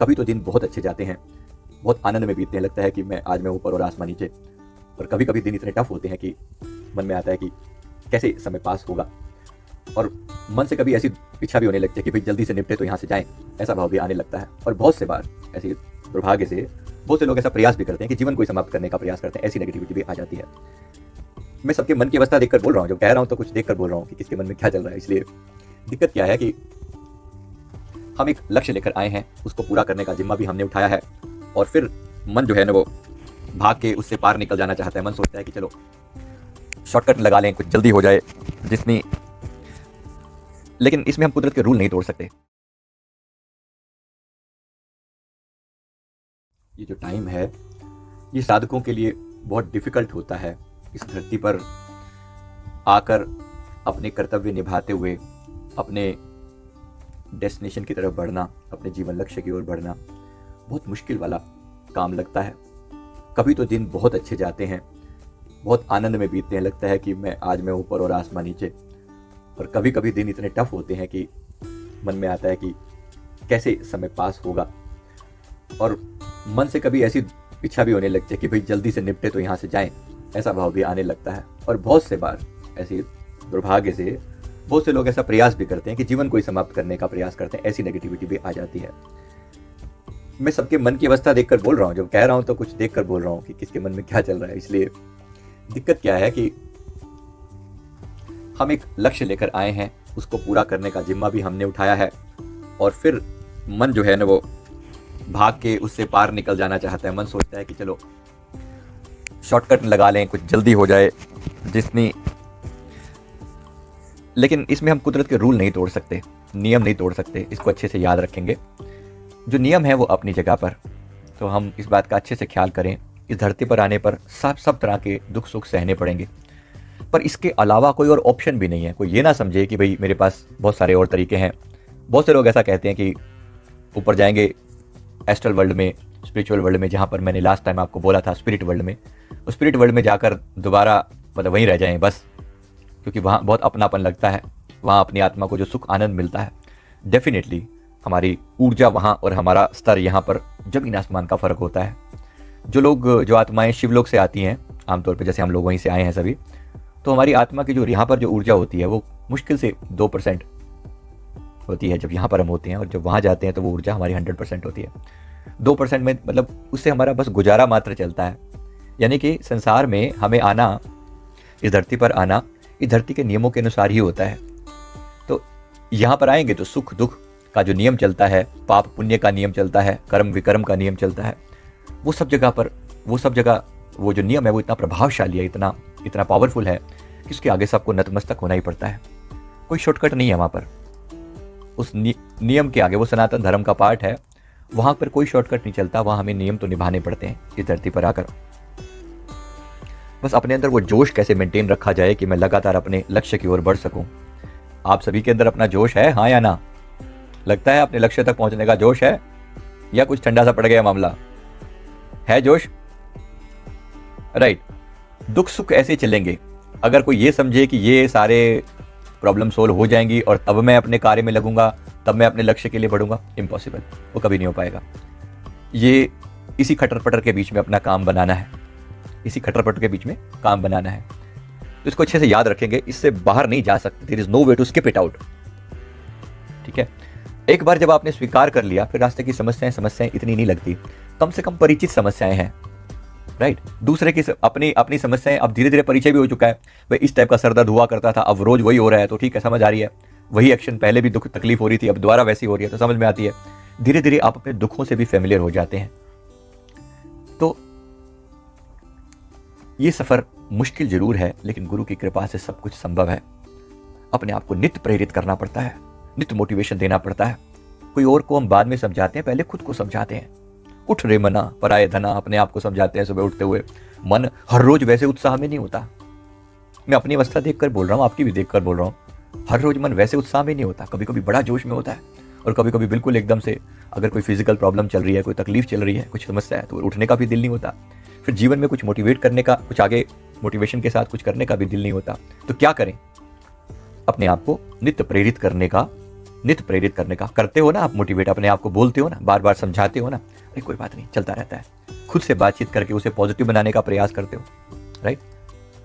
कभी तो दिन बहुत अच्छे जाते हैं, बहुत आनंद में बीतते हैं, लगता है कि आज मैं ऊपर और आसमान नीचे। और कभी कभी दिन इतने टफ होते हैं कि मन में आता है कि कैसे समय पास होगा, और मन से कभी ऐसी इच्छा भी होने लगती है कि भाई जल्दी से निपटे तो यहाँ से जाएं, ऐसा भाव भी आने लगता है। और बहुत से बार ऐसी दुर्भाग्य से बहुत से लोग ऐसा प्रयास भी करते हैं कि जीवन को ही समाप्त करने का प्रयास करते हैं, ऐसी नेगेटिविटी भी आ जाती है। मैं सबके मन की अवस्था देखकर बोल रहा हूँ, जब कह रहा हूँ तो कुछ देखकर बोल रहा हूँ कि किसके मन में क्या चल रहा है। इसलिए दिक्कत क्या है कि हम एक लक्ष्य लेकर आए हैं, उसको पूरा करने का जिम्मा भी हमने उठाया है, और फिर मन जो है ना वो भाग के उससे पार निकल जाना चाहता है। मन सोचता है कि चलो शॉर्टकट लगा लें, कुछ जल्दी हो जाए जितनी, लेकिन इसमें हम कुदरत के रूल नहीं तोड़ सकते। ये जो टाइम है ये साधकों के लिए बहुत डिफिकल्ट होता है। इस धरती पर आकर अपने कर्तव्य निभाते हुए अपने डेस्टिनेशन की तरफ बढ़ना, अपने जीवन लक्ष्य की ओर बढ़ना बहुत मुश्किल वाला काम लगता है। कभी तो दिन बहुत अच्छे जाते हैं, बहुत आनंद में बीतते हैं, लगता है कि आज मैं ऊपर और आसमान नीचे। और कभी कभी दिन इतने टफ होते हैं कि मन में आता है कि कैसे समय पास होगा, और मन से कभी ऐसी इच्छा भी होने लगती है कि भाई जल्दी से निपटे तो यहाँ से जाएं, ऐसा भाव भी आने लगता है। और बहुत से बार ऐसी दुर्भाग्य से बहुत से लोग ऐसा प्रयास भी करते हैं कि जीवन को ही समाप्त करने का प्रयास करते हैं, ऐसी नेगेटिविटी भी आ जाती है। मैं सबके मन की अवस्था देखकर बोल रहा हूँ, जब कह रहा हूँ तो कुछ देखकर बोल रहा हूँ कि किसके मन में क्या चल रहा है। इसलिए दिक्कत क्या है कि हम एक लक्ष्य लेकर आए हैं, उसको पूरा करने का जिम्मा भी हमने उठाया है, और फिर मन जो है ना वो भाग के उससे पार निकल जाना चाहता है। मन सोचता है कि चलो शॉर्टकट लगा लें, कुछ जल्दी हो जाए जितनी, लेकिन इसमें हम कुदरत के रूल नहीं तोड़ सकते, नियम नहीं तोड़ सकते। इसको अच्छे से याद रखेंगे। जो नियम है वो अपनी जगह पर, तो हम इस बात का अच्छे से ख्याल करें। इस धरती पर आने पर सब तरह के दुख सुख सहने पड़ेंगे, पर इसके अलावा कोई और ऑप्शन भी नहीं है। कोई ये ना समझे कि भाई मेरे पास बहुत सारे और तरीके हैं। बहुत से लोग ऐसा कहते हैं कि ऊपर जाएंगे एस्ट्रल वर्ल्ड में, स्पिरिचुअल वर्ल्ड में, जहाँ पर मैंने लास्ट टाइम आपको बोला था स्पिरिट वर्ल्ड में, उस स्पिरिट वर्ल्ड में जाकर दोबारा मतलब वहीं रह जाएं बस, क्योंकि वहाँ बहुत अपनापन लगता है, वहाँ अपनी आत्मा को जो सुख आनंद मिलता है। डेफिनेटली हमारी ऊर्जा वहाँ और हमारा स्तर यहाँ पर जमीन आसमान का फ़र्क होता है। जो आत्माएं शिवलोक से आती हैं, आमतौर पर जैसे हम लोग वहीं से आए हैं सभी, तो हमारी आत्मा की जो यहाँ पर जो ऊर्जा होती है वो मुश्किल से 2% होती है जब यहाँ पर हम होते हैं, और जब वहाँ जाते हैं तो वो ऊर्जा हमारी 100% होती है। 2% में मतलब उससे हमारा बस गुजारा मात्र चलता है। यानी कि संसार में हमें आना, इस धरती पर आना, इस धरती के नियमों के अनुसार ही होता है। तो यहाँ पर आएंगे तो सुख दुख का जो नियम चलता है, पाप पुण्य का नियम चलता है, कर्म विकर्म का नियम चलता है, वो सब जगह वो जो नियम है वो इतना प्रभावशाली है, इतना इतना पावरफुल है कि उसके आगे सबको नतमस्तक होना ही पड़ता है। कोई शॉर्टकट नहीं है वहाँ पर। उस नियम के आगे, वो सनातन धर्म का पार्ट है, वहाँ पर कोई शॉर्टकट नहीं चलता। वहाँ हमें नियम तो निभाने पड़ते हैं इस धरती पर आकर। बस अपने अंदर वो जोश कैसे मेंटेन रखा जाए कि मैं लगातार अपने लक्ष्य की ओर बढ़ सकूं। आप सभी के अंदर अपना जोश है, हाँ या ना? लगता है अपने लक्ष्य तक पहुंचने का जोश है, या कुछ ठंडा सा पड़ गया मामला? है जोश? राइट। दुख सुख ऐसे चलेंगे। अगर कोई ये समझे कि ये सारे प्रॉब्लम सोल्व हो जाएंगी और तब मैं अपने कार्य में लगूंगा, तब मैं अपने लक्ष्य के लिए बढ़ूंगा, इम्पॉसिबल। वो कभी नहीं हो पाएगा। ये इसी खटर पटर के बीच में अपना काम बनाना है, इसी खटर पटर के बीच में काम बनाना है। तो इसको अच्छे से याद रखेंगे, इससे बाहर नहीं जा सकते। There is no way to skip it out. ठीक है, एक बार जब आपने स्वीकार कर लिया, फिर रास्ते की समस्याएं इतनी नहीं लगती। कम से कम परिचित समस्याएं हैं, राइट। दूसरे की अपनी समस्याएं अब धीरे धीरे परिचय भी हो चुका है। भाई इस टाइप का सर दर्द हुआ करता था, अब रोज वही हो रहा है, तो ठीक है, समझ आ रही है। वही एक्शन पहले भी दुख तकलीफ हो रही थी, अब दोबारा वैसी हो रही है, तो समझ में आती है। धीरे धीरे आप अपने दुखों से भी फेमिलियर हो जाते हैं। तो ये सफर मुश्किल जरूर है, लेकिन गुरु की कृपा से सब कुछ संभव है। अपने आप को नित्य प्रेरित करना पड़ता है, नित्य मोटिवेशन देना पड़ता है। कोई और को हम बाद में समझाते हैं, पहले खुद को समझाते हैं। उठ रे मना पराये धना, अपने आप को समझाते हैं सुबह उठते हुए। मन हर रोज वैसे उत्साह में नहीं होता। मैं अपनी अवस्था देखकर बोल रहा हूँ, आपकी भी देखकर बोल रहा हूँ। हर रोज मन वैसे उत्साह में नहीं होता। कभी कभी बड़ा जोश में होता है, और कभी कभी बिल्कुल एकदम से अगर कोई फिजिकल प्रॉब्लम चल रही है, कोई तकलीफ चल रही है, कुछ समस्या है, तो उठने का भी दिल नहीं होता। फिर जीवन में कुछ मोटिवेट करने का, कुछ आगे मोटिवेशन के साथ कुछ करने का भी दिल नहीं होता। तो क्या करें? अपने आप को नित्य प्रेरित करने का नित प्रेरित करने का। करते हो ना आप मोटिवेट, अपने आप को बोलते हो ना, बार बार समझाते हो ना, अरे कोई बात नहीं, चलता रहता है। खुद से बातचीत करके उसे पॉजिटिव बनाने का प्रयास करते हो, राइट?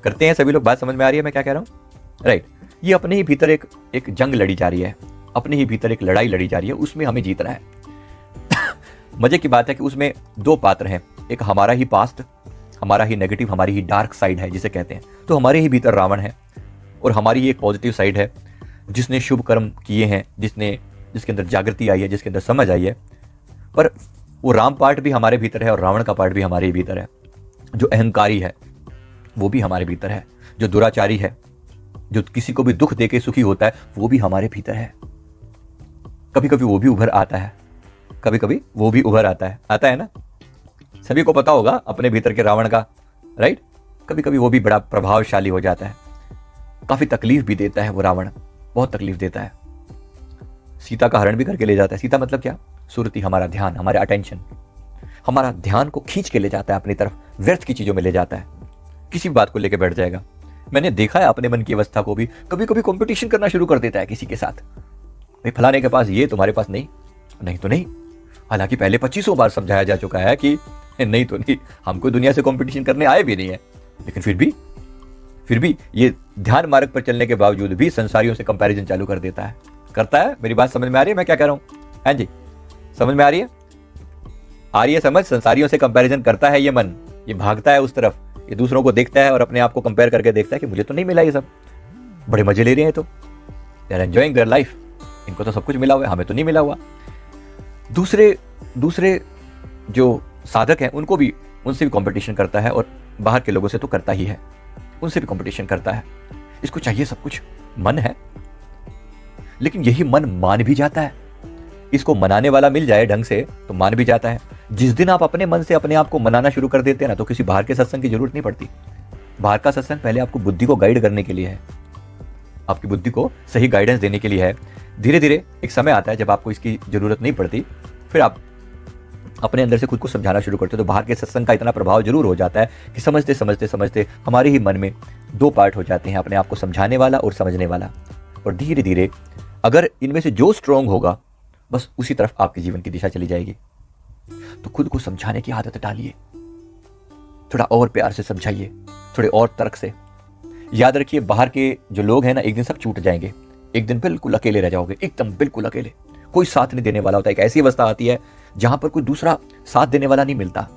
करते हैं सभी लोग। बात समझ में आ रही है मैं क्या कह रहा हूँ, राइट? ये अपने ही भीतर एक जंग लड़ी जा रही है, अपने ही भीतर एक लड़ाई लड़ी जा रही है, उसमें हमें जीतना है। मजे की बात है कि उसमें दो पात्र हैं, एक हमारा ही पास्ट, हमारा ही नेगेटिव, हमारी ही डार्क साइड है जिसे कहते हैं। तो हमारे ही भीतर रावण है और हमारी ही एक पॉजिटिव साइड है जिसने शुभ कर्म किए हैं, जिसके अंदर जागृति आई है, जिसके अंदर समझ आई है। पर वो राम पार्ट भी हमारे भीतर है और रावण का पार्ट भी हमारे ही भीतर है। जो अहंकारी है वो भी हमारे भीतर है, जो दुराचारी है, जो किसी को भी दुख देके सुखी होता है, वो भी हमारे भीतर है। कभी कभी वो भी उभर आता है, कभी कभी वो भी उभर आता है ना। सभी को पता होगा अपने भीतर के रावण का, राइट? कभी कभी वो भी बड़ा प्रभावशाली हो जाता है, काफी तकलीफ भी देता है वो रावण, बहुत तकलीफ देता है। सीता का हरण भी करके ले जाता है। सीता मतलब क्या? सुरति, हमारा ध्यान, हमारे अटेंशन, हमारा ध्यान को खींच के ले जाता है अपनी तरफ, व्यर्थ की चीजों में ले जाता है, किसी भी बात को लेकर बैठ जाएगा। मैंने देखा है अपने मन की अवस्था को भी, कभी कभी कंपटीशन करना शुरू कर देता है किसी के साथ। भाई फलाने के पास ये, तुम्हारे पास नहीं, नहीं तो नहीं। हालांकि पहले 2500 बार समझाया जा चुका है कि नहीं तो नहीं, हमको दुनिया से कंपटीशन करने आए भी नहीं है। लेकिन फिर भी ये ध्यान मार्ग पर चलने के बावजूद भी संसारियों से कंपैरिजन चालू कर देता है, करता है। मेरी बात समझ में आ रही है मैं क्या कह रहा हूं? हाँ जी, समझ में आ रही है? आ रही है समझ? संसारियों से कंपैरिजन करता है ये मन, ये भागता है उस तरफ, ये दूसरों को देखता है और अपने आप को कंपेयर करके देखता है कि मुझे तो नहीं मिला ये सब, बड़े मजे ले रहे हैं, तो they are enjoying their life, इनको तो सब कुछ मिला हुआ है, हमें तो नहीं मिला हुआ। दूसरे जो साधक हैं उनसे भी कंपटीशन करता है, और बाहर के लोगों से तो करता ही है, उनसे भी कंपटीशन करता है। इसको चाहिए सब कुछ, मन है, लेकिन यही मन मान भी जाता है। इसको मनाने वाला मिल जाए ढंग से तो मान भी जाता है। जिस दिन आप अपने मन से अपने आप को मनाना शुरू कर देते हैं ना, तो किसी बाहर के सत्संग की जरूरत नहीं पड़ती। बाहर का सत्संग पहले आपको बुद्धि को गाइड करने के लिए है, आपकी बुद्धि को सही गाइडेंस देने के लिए है। धीरे धीरे एक समय आता है जब आपको इसकी जरूरत नहीं पड़ती, फिर आप अपने अंदर से खुद को समझाना शुरू करते हो। तो बाहर के सत्संग का इतना प्रभाव जरूर हो जाता है कि समझते समझते समझते हमारे ही मन में दो पार्ट हो जाते हैं, अपने आप को समझाने वाला और समझने वाला। और धीरे धीरे अगर इनमें से जो स्ट्रांग होगा, बस उसी तरफ आपके जीवन की दिशा चली जाएगी। तो खुद को समझाने की आदत डालिए, थोड़ा और प्यार से समझाइए, थोड़े और तर्क से। याद रखिए, बाहर के जो लोग हैं ना, एक दिन सब छूट जाएंगे, एक दिन बिल्कुल अकेले रह जाओगे, एकदम बिल्कुल अकेले, कोई साथ नहीं देने वाला होता है। एक ऐसी अवस्था आती है जहां पर कोई दूसरा साथ देने वाला नहीं मिलता,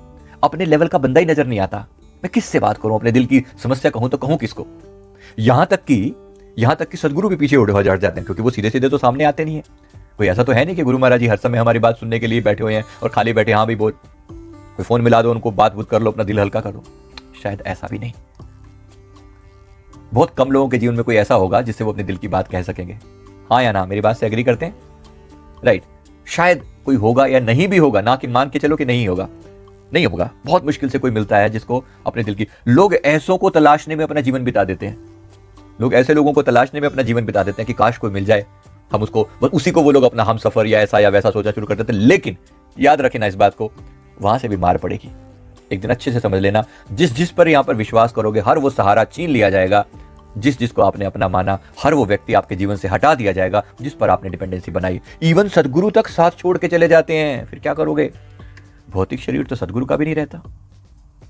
अपने लेवल का बंदा ही नजर नहीं आता। मैं किससे बात करूं, अपने दिल की समस्या कहूं तो कहूं किसको? यहां तक कि सदगुरु भी पीछे उड़े हो जाते हैं, क्योंकि वो सीधे सीधे तो सामने आते नहीं है। कोई ऐसा तो है नहीं कि गुरु महाराज जी हर समय हमारी बात सुनने के लिए बैठे हुए हैं और खाली बैठे, हाँ भी बहुत कोई फोन मिला दो उनको, बात कर लो, अपना दिल हल्का कर लो। शायद ऐसा भी नहीं। बहुत कम लोगों के जीवन में कोई ऐसा होगा जिससे वो अपने दिल की बात कह सकेंगे। हाँ या ना, मेरी बात से एग्री करते हैं? राइट। शायद कोई होगा या नहीं भी होगा, ना कि मान के चलो कि नहीं होगा, नहीं होगा। बहुत मुश्किल से कोई मिलता है जिसको अपने दिल की। लोग ऐसों को तलाशने में अपना जीवन बिता देते हैं, लोग ऐसे लोगों को तलाशने में अपना जीवन बिता देते हैं कि काश कोई मिल जाए, हम उसको, उसी को वो लोग अपना हम सफर या ऐसा या वैसा सोचना शुरू कर देते हैं। लेकिन याद रखें ना इस बात को, वहां से भी मार पड़ेगी। एक दिन अच्छे से समझ लेना, जिस पर यहां पर विश्वास करोगे, हर वो सहारा छीन लिया जाएगा। जिसको आपने अपना माना, हर वो व्यक्ति आपके जीवन से हटा दिया जाएगा जिस पर आपने डिपेंडेंसी बनाई। इवन सदगुरु तक साथ छोड़ के चले जाते हैं, फिर क्या करोगे? भौतिक शरीर तो सदगुरु का भी नहीं रहता।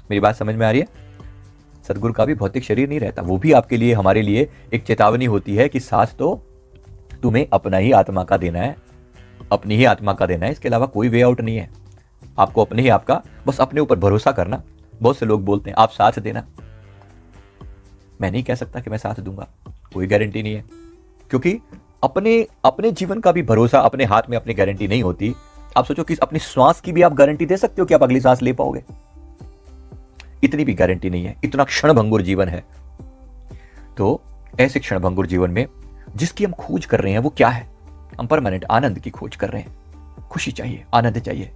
मेरी बात समझ में आ रही है? सदगुरु का भी भौतिक शरीर नहीं रहता। वो भी आपके लिए, हमारे लिए एक चेतावनी होती है कि साथ तो तुम्हें अपना ही आत्मा का देना है, अपनी ही आत्मा का देना है, इसके अलावा कोई वे आउट नहीं है। आपको अपने ही आपका, बस अपने ऊपर भरोसा करना। बहुत से लोग बोलते हैं आप साथ देना, मैं नहीं कह सकता कि मैं साथ दूंगा, कोई गारंटी नहीं है, क्योंकि अपने जीवन का भी भरोसा अपने हाथ में, अपनी गारंटी नहीं होती। आप सोचो कि अपनी श्वास की भी आप गारंटी दे सकते हो कि आप अगली सांस ले पाओगे? इतनी भी गारंटी नहीं है। इतना क्षणभंगुर जीवन है। तो ऐसे क्षणभंगुर जीवन में जिसकी हम खोज कर रहे हैं वो क्या है? हम परमानेंट आनंद की खोज कर रहे हैं। खुशी चाहिए, आनंद चाहिए।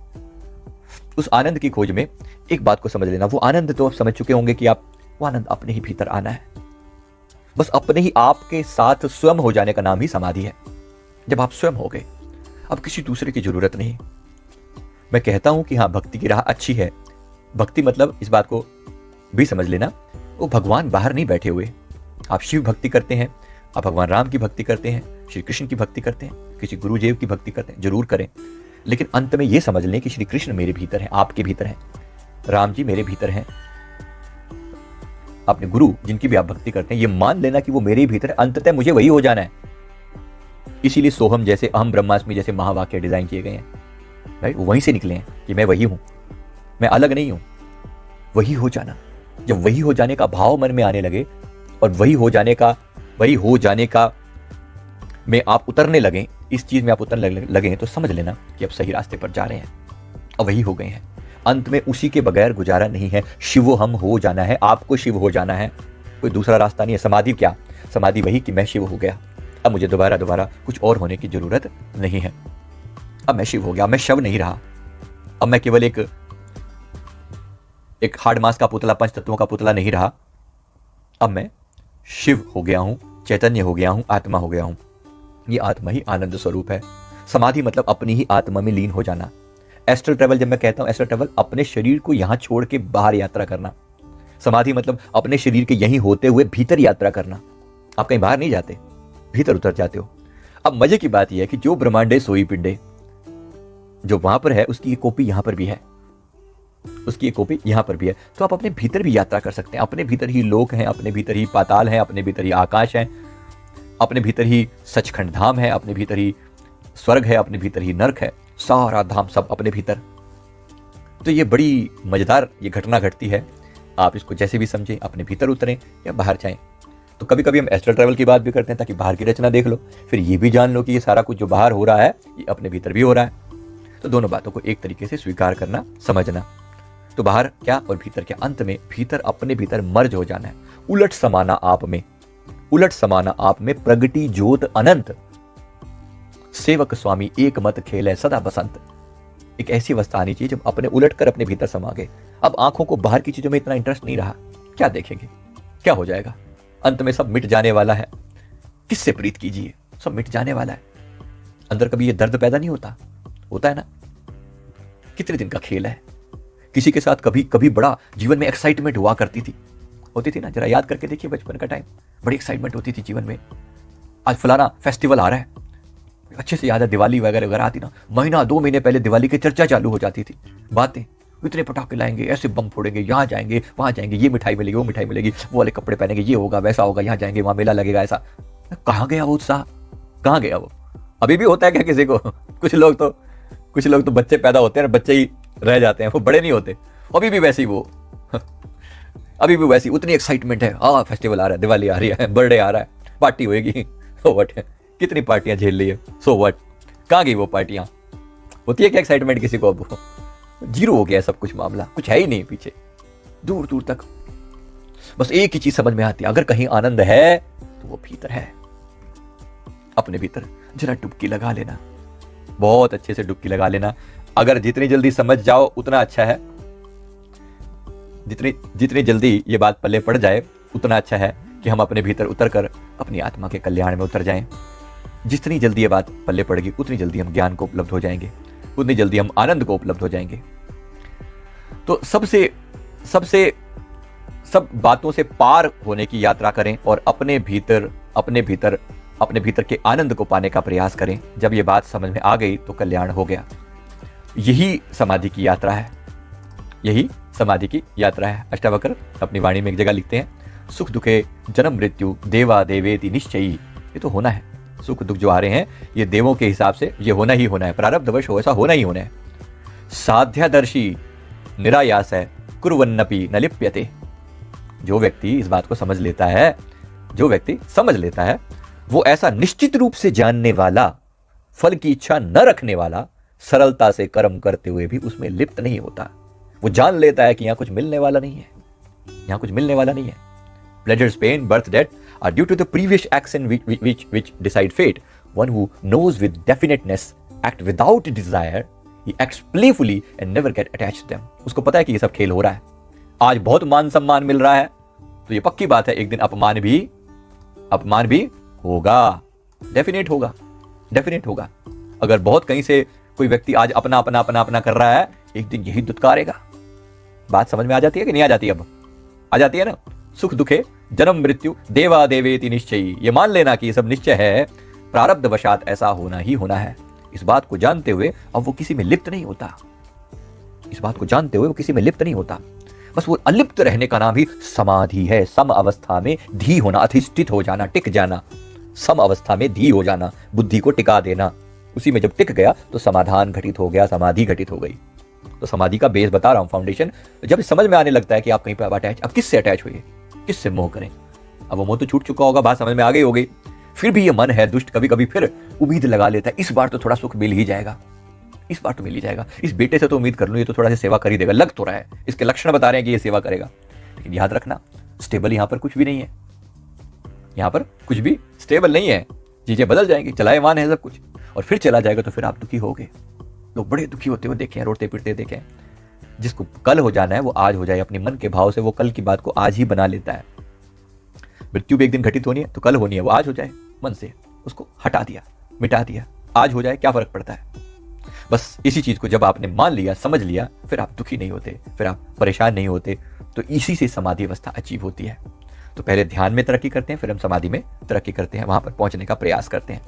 उस आनंद की खोज में एक बात को समझ लेना, वो आनंद तो आप समझ चुके होंगे कि आप, वो आनंद अपने ही भीतर आना है। बस अपने ही आपके साथ स्वयं हो जाने का नाम ही समाधि है। जब आप स्वयं हो गए, अब किसी दूसरे की जरूरत नहीं। मैं कहता हूं कि हाँ, भक्ति की राह अच्छी है। भक्ति मतलब, इस बात को भी समझ लेना, वो भगवान बाहर नहीं बैठे हुए। आप शिव भक्ति करते हैं, आप भगवान राम की भक्ति करते हैं, श्री कृष्ण की भक्ति करते हैं, किसी गुरुदेव की भक्ति करते हैं, जरूर करें, लेकिन अंत में यह समझ लें कि श्री कृष्ण मेरे भीतर हैं, आपके भीतर हैं, राम जी मेरे भीतर हैं, अपने गुरु जिनकी भी आप भक्ति करते हैं, ये मान लेना कि वो मेरे भीतर है, अंततः मुझे वही हो जाना है। इसीलिए सोहम जैसे, अहम ब्रह्मास्मि जैसे महावाक्य डिजाइन किए गए हैं, राइट? वो वहीं से निकले हैं कि मैं वही हूं, मैं अलग नहीं हूं। वही हो जाना, जब वही हो जाने का भाव मन में आने लगे और वही हो जाने का में आप उतरने लगे, इस चीज में आप उतरने लगे, तो समझ लेना कि अब सही रास्ते पर जा रहे हैं, अब वही हो गए हैं। अंत में उसी के बगैर गुजारा नहीं है। शिव हम हो जाना है, आपको शिव हो जाना है, कोई दूसरा रास्ता नहीं है। समाधि क्या? समाधि वही कि मैं शिव हो गया, अब मुझे दोबारा कुछ और होने की जरूरत नहीं है। अब मैं शिव हो गया, मैं शव नहीं रहा, अब मैं केवल एक हार्ड मास का पुतला, पंच तत्वों का पुतला नहीं रहा, अब मैं शिव हो गया हूं, चैतन्य हो गया हूं, आत्मा हो गया हूं। ये आत्मा ही आनंद स्वरूप है। समाधि मतलब अपनी ही आत्मा में लीन हो जाना। एस्ट्रल ट्रैवल, जब मैं कहता हूं एस्ट्रल ट्रैवल, अपने शरीर को यहां छोड़ के बाहर यात्रा करना। समाधि मतलब अपने शरीर के यहीं होते हुए भीतर यात्रा करना। आप कहीं बाहर नहीं जाते, भीतर उतर जाते हो। अब मजे की बात यह है कि जो ब्रह्मांडे सोई पिंडे जो वहां पर है, उसकी एक कॉपी यहां पर भी है, उसकी एक कॉपी यहां पर भी है। तो आप अपने भीतर भी यात्रा कर सकते हैं। अपने भीतर ही लोक हैं, अपने भीतर ही पाताल है, अपने भीतर ही आकाश है, अपने भीतर ही सचखंड धाम है, अपने भीतर ही स्वर्ग है, अपने भीतर ही नरक है, सारा धाम सब अपने भीतर। तो ये बड़ी मजेदार ये घटना घटती है। आप इसको जैसे भी समझें, अपने भीतर उतरें या बाहर जाएं। तो कभी कभी हम एस्ट्रल ट्रैवल की बात भी करते हैं ताकि बाहर की रचना देख लो, फिर ये भी जान लो कि ये सारा कुछ जो बाहर हो रहा है ये अपने भीतर भी हो रहा है। तो दोनों बातों को एक तरीके से स्वीकार करना, समझना। तो बाहर क्या और भीतर क्या? अंत में भीतर, अपने भीतर मर्ज हो जाना है, उलट समाना आप में, उलट समाना आप में, प्रगति ज्योत अनंत, सेवक स्वामी एक मत खेले सदा बसंत। एक ऐसी अवस्था आनी चाहिए जब अपने उलट कर अपने भीतर समा गए। अब आंखों को बाहर की चीजों में इतना इंटरेस्ट नहीं रहा, क्या देखेंगे, क्या हो जाएगा? अंत में सब मिट जाने वाला है। किससे प्रीत कीजिए, सब मिट जाने वाला है। अंदर कभी ये दर्द पैदा नहीं होता? होता है ना। कितने दिन का खेल है। किसी के साथ कभी कभी बड़ा जीवन में एक्साइटमेंट हुआ करती थी, होती थी ना। जरा याद करके देखिए बचपन का टाइम, बड़ी एक्साइटमेंट होती थी जीवन में। आज फलाना फेस्टिवल आ रहा है, अच्छे से याद है, दिवाली वगैरह वगैरह आती ना, महीना 2 महीने पहले दिवाली की चर्चा चालू हो जाती थी, बातें, इतने पटाखे लाएंगे, ऐसे बम फोड़ेंगे, यहाँ जाएंगे, वहां जाएंगे, ये मिठाई मिलेगी, वो मिठाई मिलेगी, वो वाले कपड़े पहनेंगे, ये होगा, वैसा होगा, यहाँ जाएंगे, वहां मेला लगेगा, ऐसा। कहाँ गया वो उत्साह, कहाँ गया वो? अभी भी होता है क्या किसी को? कुछ लोग तो बच्चे पैदा होते हैं, बच्चे ही रह जाते हैं, वो बड़े नहीं होते। अभी भी वैसी वो अभी भी वैसी उतनी एक्साइटमेंट है। फेस्टिवल आ रहा है, दिवाली आ रही है, बर्थडे आ रहा है, पार्टी होएगी, सो व्हाट है, कितनी पार्टियां झेल ली है, सो व्हाट, कहाँ गई वो पार्टियां? होती है क्या एक्साइटमेंट किसी को? अब जीरो हो गया सब कुछ, मामला कुछ है ही नहीं पीछे, दूर दूर तक। बस एक ही चीज समझ में आती है, अगर कहीं आनंद है तो वो भीतर है, अपने भीतर। जरा डुबकी लगा लेना, बहुत अच्छे से डुबकी लगा लेना। अगर जितनी जल्दी समझ जाओ उतना अच्छा है, जितनी जल्दी ये बात पल्ले पड़ जाए उतना अच्छा है कि हम अपने भीतर उतरकर अपनी आत्मा के कल्याण में उतर जाएं। जितनी जल्दी ये बात पल्ले पड़ेगी उतनी जल्दी हम ज्ञान को उपलब्ध हो जाएंगे, उतनी जल्दी हम आनंद को उपलब्ध हो जाएंगे। तो सब बातों से पार होने की यात्रा करें और अपने भीतर के आनंद को पाने का प्रयास करें। जब ये बात समझ में आ गई तो कल्याण हो गया। यही समाधि की यात्रा है, यही समाधि की यात्रा है। अष्टावक्र अपनी वाणी में एक जगह लिखते हैं, सुख दुखे जन्म मृत्यु देवा देवेति निश्चयी। ये तो होना है, सुख दुख जो आ रहे हैं ये देवों के हिसाब से ये होना ही होना है, प्रारब्धवश हो ऐसा होना ही होना है। साध्यादर्शी निरायास है कुर्वन्नपि न लिप्यते। जो व्यक्ति इस बात को समझ लेता है, वो ऐसा निश्चित रूप से जानने वाला, फल की इच्छा न रखने वाला, सरलता से कर्म करते हुए भी उसमें लिप्त नहीं होता। वो जान लेता है कि यहां कुछ मिलने वाला नहीं है, यहां कुछ मिलने वाला नहीं है। Pleasures, pain, birth, death are due to the previous action which decide fate. One who knows with definiteness, act without desire, he acts playfully and never get attached to them. उसको पता है कि ये सब खेल हो रहा है। आज बहुत मान सम्मान मिल रहा है तो ये पक्की बात है एक दिन अपमान भी होगा, डेफिनेट होगा। अगर बहुत कहीं से कोई व्यक्ति आज अपना कर रहा है, एक दिन यही दुत्कारेगा। बात समझ में आ जाती है कि नहीं आ जाती? अब आ जाती है ना। सुख दुखे जन्म मृत्यु देवा देवेति निश्चयी, ये मान लेना कि ये सब निश्चय है, प्रारब्ध वशात ऐसा होना ही होना है। इस बात को जानते हुए अब वो किसी में लिप्त नहीं होता, इस बात को जानते हुए वो किसी में लिप्त नहीं होता। बस वो अलिप्त रहने का नाम ही समाधि है। सम अवस्था में धी होना, अधिष्ठित हो जाना, टिक जाना। सम अवस्था में धी हो जाना, बुद्धि को टिका देना। उसी में जब टिक गया तो समाधान घटित हो गया, समाधि घटित हो गई। तो समाधि का बेस बता रहा हूं, फाउंडेशन। जब समझ में आने लगता है कि आप कहीं पर अटैच, अब किससे अटैच हुए, किससे मोह करें। अब वो मोह तो छूट चुका होगा, बात समझ में आ गई होगी। फिर भी ये मन है दुष्ट, कभी कभी फिर उम्मीद लगा लेता है, इस बार तो थोड़ा सुख मिल ही जाएगा, इस बार तो मिल ही जाएगा, इस बेटे से तो उम्मीद कर लूं, ये तो थोड़ा सा सेवा कर ही देगा, लग तो रहा है, इसके लक्षण बता रहे हैं कि ये सेवा करेगा। लेकिन याद रखना, स्टेबल यहां पर कुछ भी नहीं है, यहां पर कुछ भी स्टेबल नहीं है। चीजें बदल जाएंगी, चलाएमान है सब कुछ, और फिर चला जाएगा तो फिर आप दुखी होगे। लोग बड़े दुखी होते हुए देखे हैं, रोते पिटते देखे हैं। जिसको कल हो जाना है वो आज हो जाए, अपने मन के भाव से वो कल की बात को आज ही बना लेता है। मृत्यु भी एक दिन घटित होनी है तो कल होनी है, वो आज हो जाए, मन से उसको हटा दिया, मिटा दिया, आज हो जाए, क्या फर्क पड़ता है। बस इसी चीज को जब आपने मान लिया, समझ लिया, फिर आप दुखी नहीं होते, फिर आप परेशान नहीं होते। तो इसी से समाधि अवस्था अचीव होती है। तो पहले ध्यान में तरक्की करते हैं, फिर हम समाधि में तरक्की करते हैं, वहां पर पहुंचने का प्रयास करते हैं।